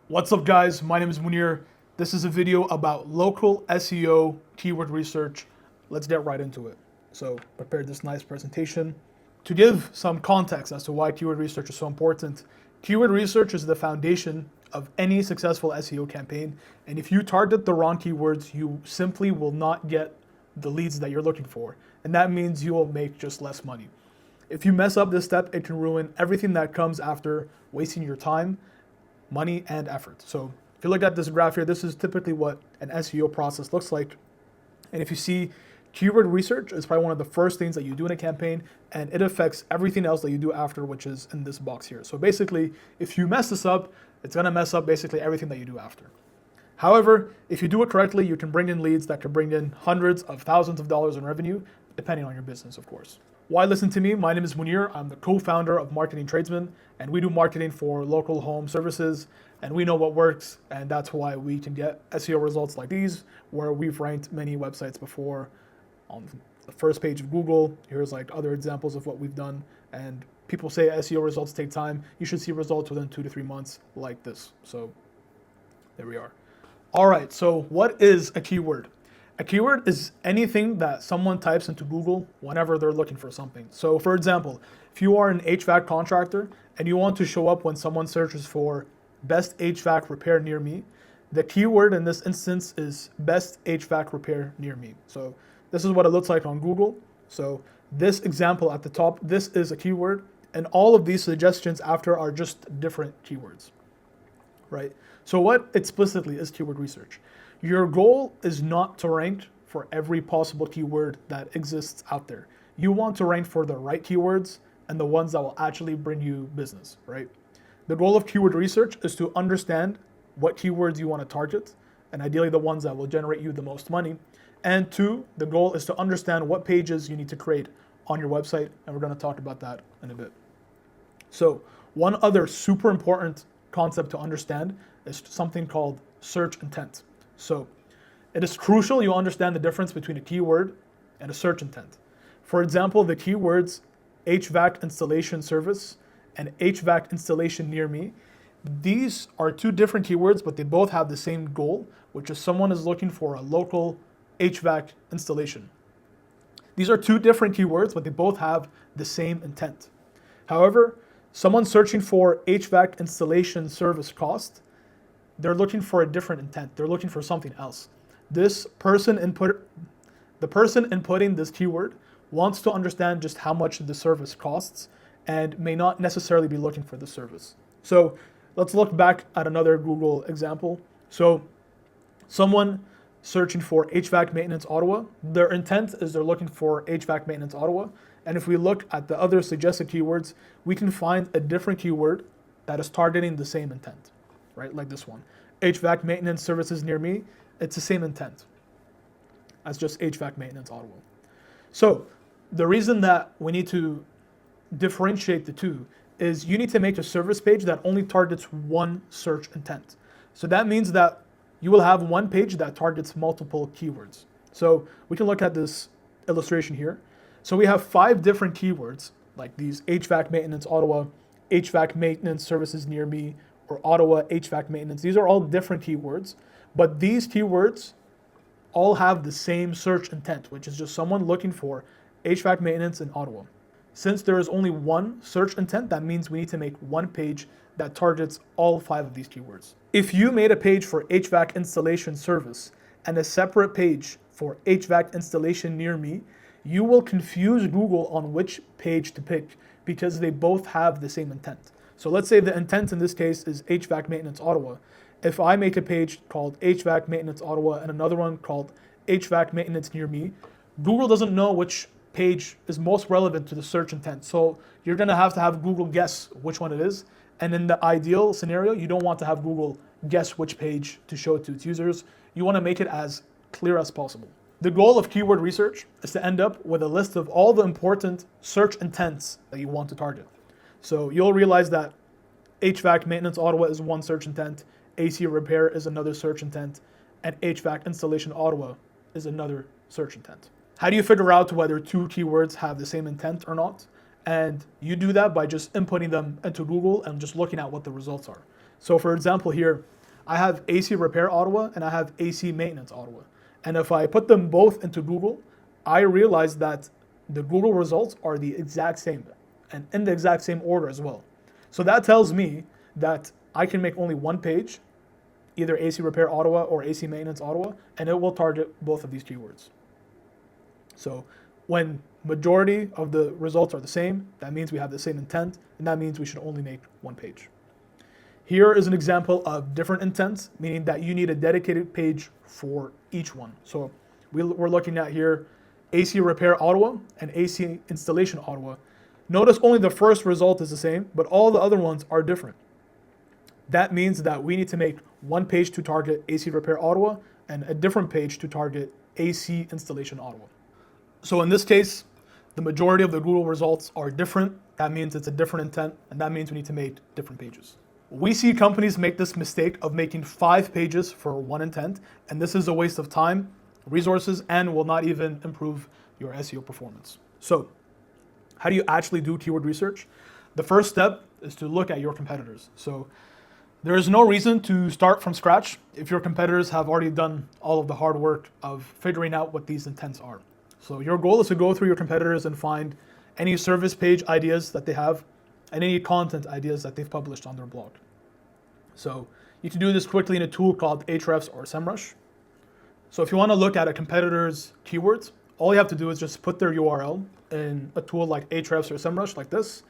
What's up guys, my name is Munir. This is a video about local SEO keyword research. Let's get right into it. So prepared this nice presentation. To give some context as to why keyword research is so important, keyword research is the foundation of any successful SEO campaign. And if you target the wrong keywords, you simply will not get the leads that you're looking for. And that means you will make just less money. If you mess up this step, it can ruin everything that comes after, wasting your time, money, and effort. So if you look at this graph here, this is typically what an SEO process looks like. And if you see, keyword research is probably one of the first things that you do in a campaign, and it affects everything else that you do after, which is in this box here. So basically, if you mess this up, it's gonna mess up basically everything that you do after. However, if you do it correctly, you can bring in leads that can bring in hundreds of thousands of dollars in revenue, depending on your business, of course. Why listen to me? My name is Munir. I'm the co-founder of Marketing Tradesman, and we do marketing for local home services, and we know what works, and that's why we can get SEO results like these, where we've ranked many websites before on the first page of Google. Here's like other examples of what we've done, and people say SEO results take time. You should see results within 2 to 3 months like this. So there we are. All right, so what is a keyword? A keyword is anything that someone types into Google whenever they're looking for something. So for example, if you are an HVAC contractor and you want to show up when someone searches for best HVAC repair near me, the keyword in this instance is best HVAC repair near me. So this is what it looks like on Google. So this example at the top, this is a keyword, and all of these suggestions after are just different keywords, right? So what explicitly is keyword research? Your goal is not to rank for every possible keyword that exists out there. You want to rank for the right keywords and the ones that will actually bring you business, right? The goal of keyword research is to understand what keywords you want to target, and ideally the ones that will generate you the most money. And two, the goal is to understand what pages you need to create on your website, and we're going to talk about that in a bit. So one other super important concept to understand is something called search intent. So it is crucial you understand the difference between a keyword and a search intent. For example, the keywords HVAC installation service and HVAC installation near me, these are two different keywords, but they both have the same goal, which is someone is looking for a local HVAC installation. These are two different keywords, but they both have the same intent. However, someone searching for HVAC installation service cost, they're looking for a different intent. They're looking for something else. The person inputting this keyword wants to understand just how much the service costs and may not necessarily be looking for the service. So let's look back at another Google example. So someone searching for HVAC maintenance Ottawa, their intent is they're looking for HVAC maintenance Ottawa. And if we look at the other suggested keywords, we can find a different keyword that is targeting the same intent, right? Like this one, HVAC maintenance services near me. It's the same intent as just HVAC maintenance Ottawa. So the reason that we need to differentiate the two is you need to make a service page that only targets one search intent. So that means that you will have one page that targets multiple keywords. So we can look at this illustration here. So we have 5 different keywords like these: HVAC maintenance Ottawa, HVAC maintenance services near me, or Ottawa HVAC maintenance. These are all different keywords, but these keywords all have the same search intent, which is just someone looking for HVAC maintenance in Ottawa. Since there is only one search intent, that means we need to make one page that targets all 5 of these keywords. If you made a page for HVAC installation service and a separate page for HVAC installation near me, you will confuse Google on which page to pick because they both have the same intent. So let's say the intent in this case is HVAC maintenance Ottawa. If I make a page called HVAC maintenance Ottawa and another one called HVAC maintenance near me, Google doesn't know which page is most relevant to the search intent. So you're gonna have to have Google guess which one it is. And in the ideal scenario, you don't want to have Google guess which page to show it to its users. You wanna make it as clear as possible. The goal of keyword research is to end up with a list of all the important search intents that you want to target. So you'll realize that HVAC maintenance Ottawa is one search intent, AC repair is another search intent, and HVAC installation Ottawa is another search intent. How do you figure out whether 2 keywords have the same intent or not? And you do that by just inputting them into Google and just looking at what the results are. So for example here, I have AC Repair Ottawa and I have AC Maintenance Ottawa. And if I put them both into Google, I realize that the Google results are the exact same and in the exact same order as well. So that tells me that I can make only one page, either AC Repair Ottawa or AC Maintenance Ottawa, and it will target both of these keywords. So when majority of the results are the same, that means we have the same intent, and that means we should only make one page. Here is an example of different intents, meaning that you need a dedicated page for each one. So we're looking at here AC Repair Ottawa and AC Installation Ottawa. Notice only the first result is the same, but all the other ones are different. That means that we need to make one page to target AC Repair Ottawa and a different page to target AC Installation Ottawa. So in this case, the majority of the Google results are different. That means it's a different intent, and that means we need to make different pages. We see companies make this mistake of making 5 pages for one intent, and this is a waste of time, resources, and will not even improve your SEO performance. So how do you actually do keyword research? The first step is to look at your competitors. So there is no reason to start from scratch if your competitors have already done all of the hard work of figuring out what these intents are. So your goal is to go through your competitors and find any service page ideas that they have and any content ideas that they've published on their blog. So you can do this quickly in a tool called Ahrefs or SEMrush. So if you want to look at a competitor's keywords, all you have to do is just put their URL in a tool like Ahrefs or SEMrush like this.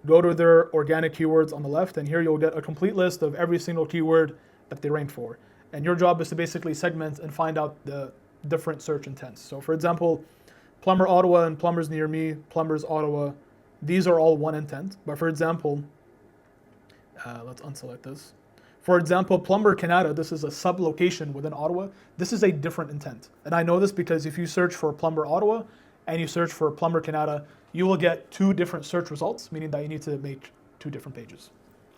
Go to their organic keywords on the left, and here you'll get a complete list of every single keyword that they rank for. And your job is to basically segment and find out the different search intents. So for example, Plumber Ottawa and Plumbers Near Me, Plumbers Ottawa, these are all one intent. But for example, let's unselect this. For example, Plumber Canada, this is a sub-location within Ottawa. This is a different intent. And I know this because if you search for Plumber Ottawa and you search for Plumber Canada, you will get 2 different search results, meaning that you need to make 2 different pages.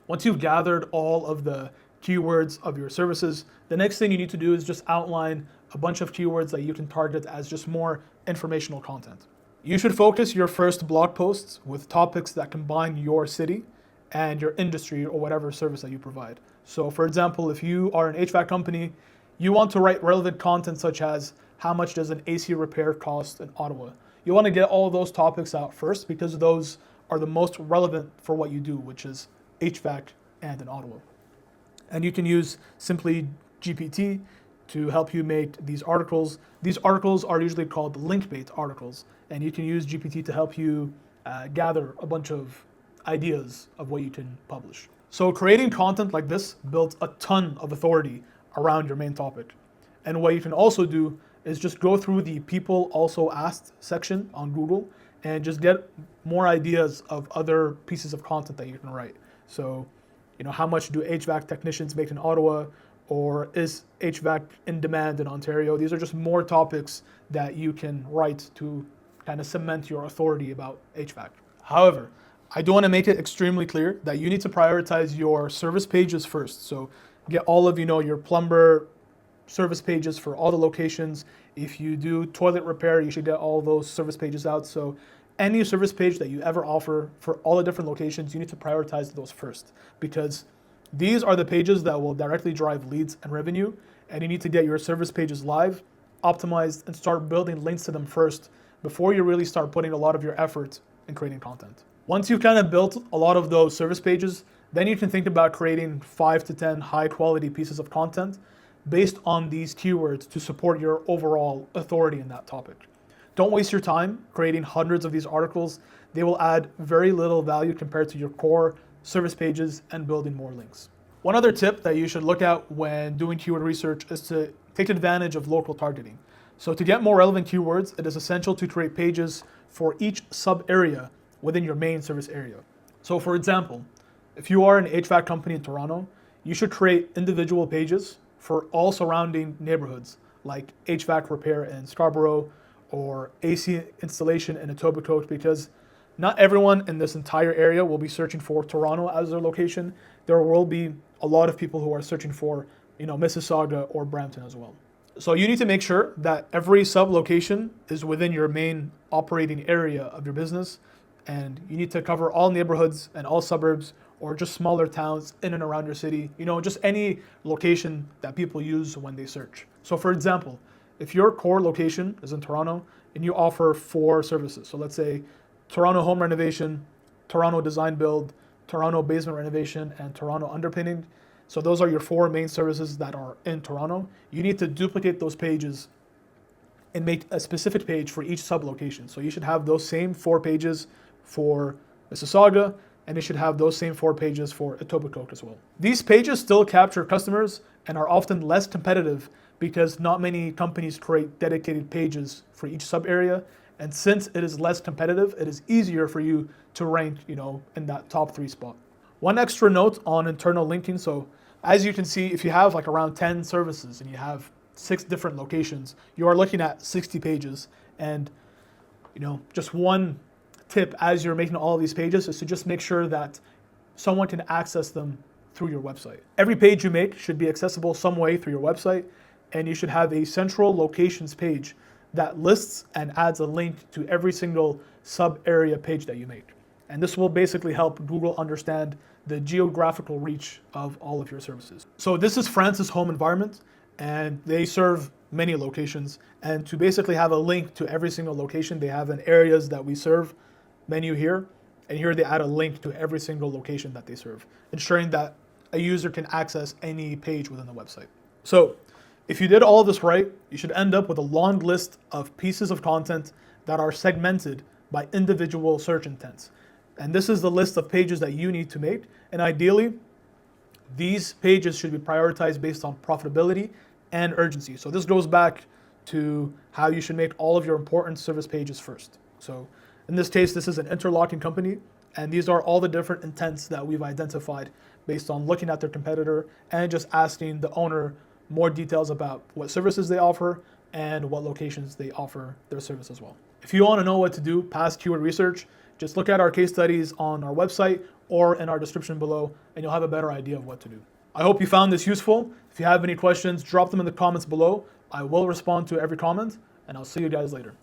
Once you've gathered all of the keywords of your services, the next thing you need to do is just outline a bunch of keywords that you can target as just more informational content. You should focus your first blog posts with topics that combine your city and your industry or whatever service that you provide. So for example, if you are an HVAC company, you want to write relevant content such as how much does an AC repair cost in Ottawa? You want to get all of those topics out first because those are the most relevant for what you do, which is HVAC and in Ottawa. And you can use simply GPT to help you make these articles. These articles are usually called link-bait articles, and you can use GPT to help you gather a bunch of ideas of what you can publish. So creating content like this builds a ton of authority around your main topic. And what you can also do is just go through the people also asked section on Google and just get more ideas of other pieces of content that you can write. So, how much do HVAC technicians make in Ottawa, or is HVAC in demand in Ontario? These are just more topics that you can write to kind of cement your authority about HVAC. However, I do want to make it extremely clear that you need to prioritize your service pages first. So get all of, your plumber service pages for all the locations. If you do toilet repair, you should get all those service pages out. So any service page that you ever offer for all the different locations, you need to prioritize those first, because these are the pages that will directly drive leads and revenue. And you need to get your service pages live, optimized, and start building links to them first before you really start putting a lot of your effort in creating content. Once you've kind of built a lot of those service pages, then you can think about creating 5 to 10 high quality pieces of content based on these keywords to support your overall authority in that topic. Don't waste your time creating hundreds of these articles. They will add very little value compared to your core service pages and building more links. One other tip that you should look at when doing keyword research is to take advantage of local targeting. So to get more relevant keywords, it is essential to create pages for each sub area within your main service area. So for example, if you are an HVAC company in Toronto, you should create individual pages for all surrounding neighborhoods, like HVAC repair in Scarborough or AC installation in Etobicoke, because not everyone in this entire area will be searching for Toronto as their location. There will be a lot of people who are searching for, Mississauga or Brampton as well. So you need to make sure that every sub-location is within your main operating area of your business, and you need to cover all neighborhoods and all suburbs or just smaller towns in and around your city, just any location that people use when they search. So for example, if your core location is in Toronto and you offer 4 services, so let's say Toronto home renovation, Toronto design build, Toronto basement renovation, and Toronto underpinning. So those are your 4 main services that are in Toronto. You need to duplicate those pages and make a specific page for each sub-location. So you should have those same 4 pages for Mississauga, and you should have those same 4 pages for Etobicoke as well. These pages still capture customers and are often less competitive because not many companies create dedicated pages for each sub area. And since it is less competitive, it is easier for you to rank, in that top 3 spot. One extra note on internal linking. So as you can see, if you have like around 10 services and you have 6 different locations, you are looking at 60 pages. And, just one tip as you're making all of these pages is to just make sure that someone can access them through your website. Every page you make should be accessible some way through your website, and you should have a central locations page that lists and adds a link to every single sub area page that you make. And this will basically help Google understand the geographical reach of all of your services. So this is France's home environment, and they serve many locations. And to basically have a link to every single location, they have an areas that we serve menu here, and here they add a link to every single location that they serve, ensuring that a user can access any page within the website. So if you did all of this right, you should end up with a long list of pieces of content that are segmented by individual search intents. And this is the list of pages that you need to make. And ideally, these pages should be prioritized based on profitability and urgency. So this goes back to how you should make all of your important service pages first. So in this case, this is an interlocking company, and these are all the different intents that we've identified based on looking at their competitor and just asking the owner more details about what services they offer and what locations they offer their service as well. If you want to know what to do past keyword research, just look at our case studies on our website or in our description below, and you'll have a better idea of what to do. I hope you found this useful. If you have any questions, drop them in the comments below. I will respond to every comment, and I'll see you guys later.